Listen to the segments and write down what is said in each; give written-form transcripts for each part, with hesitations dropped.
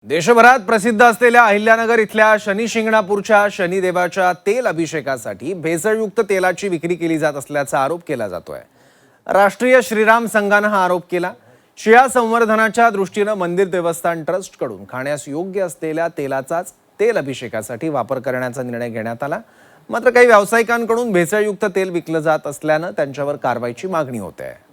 देशभरात प्रसिद्ध असलेल्या अहिल्यानगर इथल्या शनी शिंगणापूरच्या शनिदेवाच्या तेल अभिषेकासाठी भेसळयुक्त तेलाची विक्री केली जात असल्याचा आरोप केला जातोय। राष्ट्रीय श्रीराम संघाने हा आरोप केला। शिया संवर्धनाच्या दृष्टीने मंदिर देवस्थान ट्रस्ट कडून खाण्यास योग्य असलेल्या तेलाचाच तेल अभिषेकासाठी वापर करण्याचा निर्णय घेण्यात आला। मात्र काही व्यावसायिकांकडून भेसळयुक्त तेल विकलं जात असल्याने त्यांच्यावर कारवाईची मागणी होते आहे।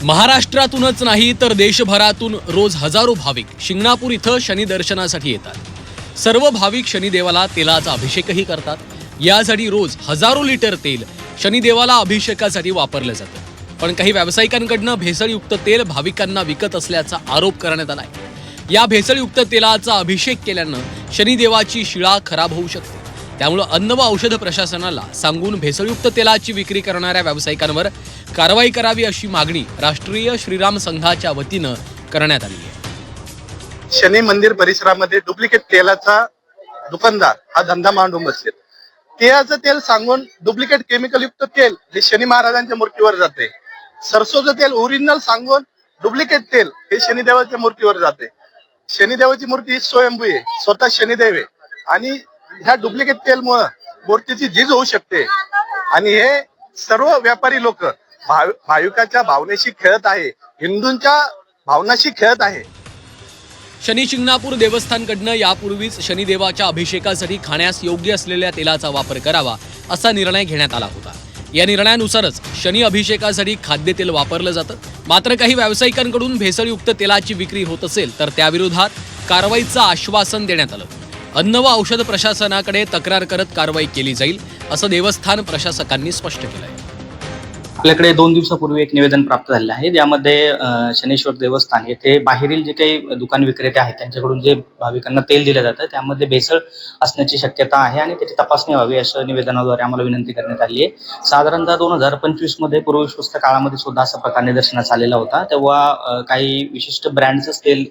महाराष्ट्रातूनच नाही तर देशभरातून रोज हजारो भाविक शिंगणापूर इथं शनी दर्शनासाठी येतात। सर्व भाविक शनिदेवाला तेलाचा अभिषेकही करतात। यासाठी रोज हजारो लिटर तेल शनिदेवाला अभिषेकासाठी वापरलं जातं। पण काही व्यावसायिकांकडून भेसळयुक्त तेल भाविकांना विकत असल्याचा आरोप करण्यात आलाय। या भेसळयुक्त तेलाचा अभिषेक केल्यानं शनिदेवाची शिळा खराब होऊ शकते। त्यामुळे अन्न व औषध प्रशासनाला सांगून भेसळयुक्त तेलाची विक्री करणाऱ्या व्यावसायिकांवर कारवाई करावी अशी मागणी राष्ट्रीय श्रीराम संघाच्या वतीनं करण्यात आली आहे। शनी मंदिर परिसरामध्ये डुप्लिकेट तेलाचा दुकानदार हा धंदा मांडून बसलेत। तेलाचं तेल सांगून डुप्लिकेट केमिकल युक्त तेल हे शनी महाराजांच्या मूर्तीवर जाते। सरसोचं तेल ओरिजिनल सांगून डुप्लिकेट तेल हे शनिदेवाच्या मूर्तीवर जाते। शनिदेवाची मूर्ती स्वयंभू आहे, स्वतः शनिदेव आहे आणि ह्या डुप्लिकेट तेलमुळे मूर्तीची झीज होऊ शकते आणि हे सर्व व्यापारी लोक भाविकाच्या भावनेशी खेळत आहे, हिंदूंच्या भावनाशी खेळत आहे। शनी शिंगणापूर देवस्थानकडनं यापूर्वीच शनिदेवाच्या अभिषेकासाठी खाण्यास योग्य असलेल्या तेलाचा वापर करावा असा निर्णय घेण्यात आला होता। या निर्णयानुसारच शनी अभिषेकासाठी खाद्यतेल वापरलं जातं। मात्र काही व्यावसायिकांकडून भेसळयुक्त तेलाची विक्री होत असेल तर त्याविरोधात कारवाईचं आश्वासन देण्यात आलं। अन्न व औषध प्रशासनाकडे तक्रार करत कारवाई केली जाईल असं देवस्थान प्रशासकांनी स्पष्ट केलंय। आपल्याकडे 2 दिवसापूर्वी एक निवेदन प्राप्त झाले आहे, ज्यामध्ये शनेश्वर देवस्थान येथे बाहेरील जे काही दुकान विक्रेते आहेत त्यांच्याकडून जे भाविकांना तेल दिलं जातं त्यामध्ये भेसळ असण्याची शक्यता आहे आणि त्याची तपासणी व्हावी असं निवेदनाद्वारे आम्हाला विनंती करण्यात आली आहे। साधारणतः 2025 मध्ये पूर्वविश्वस्त काळामध्ये सुद्धा असा प्रकार निदर्शनास आलेला होता। तेव्हा काही विशिष्ट ब्रँडचं तेल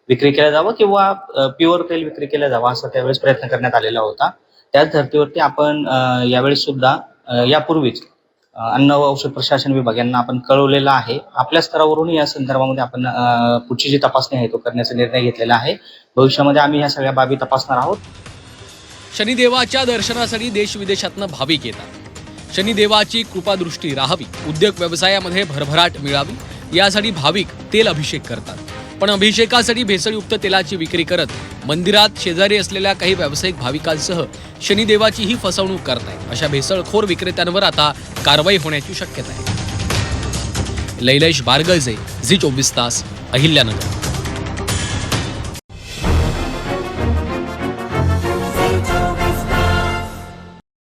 विक्री केलं जावं किंवा प्युअर तेल विक्री केलं जावं असा त्यावेळेस प्रयत्न करण्यात आलेला होता। त्याच धर्तीवरती आपण यावेळेस सुद्धा यापूर्वीच अन्न व औषध प्रशासन विभाग यांना आपण कळवलेलं आहे। आपल्या स्तरावरून या संदर्भामध्ये आपण पुढची जी तपासणी आहे तो करण्याचा निर्णय घेतलेला आहे। भविष्यामध्ये आम्ही या सगळ्या बाबी तपासणार आहोत। शनिदेवाच्या दर्शनासाठी देश विदेशातनं भाविक येतात। शनिदेवाची कृपादृष्टी राहावी, उद्योग व्यवसायामध्ये भरभराट मिळावी यासाठी भाविक तेल अभिषेक करतात। पण अभिषेकासाठी भेसळयुक्त तेलाची विक्री करत मंदिरात शेजारी असलेल्या काही व्यावसायिक भाविकांसह शनिदेवाची ही फसवणूक करतायत। अशा भेसळखोर विक्रेत्यांवर आता कारवाई होण्याची शक्यता आहे। लैलेश बारगळजे, झी 24 तास, अहिल्यानगर।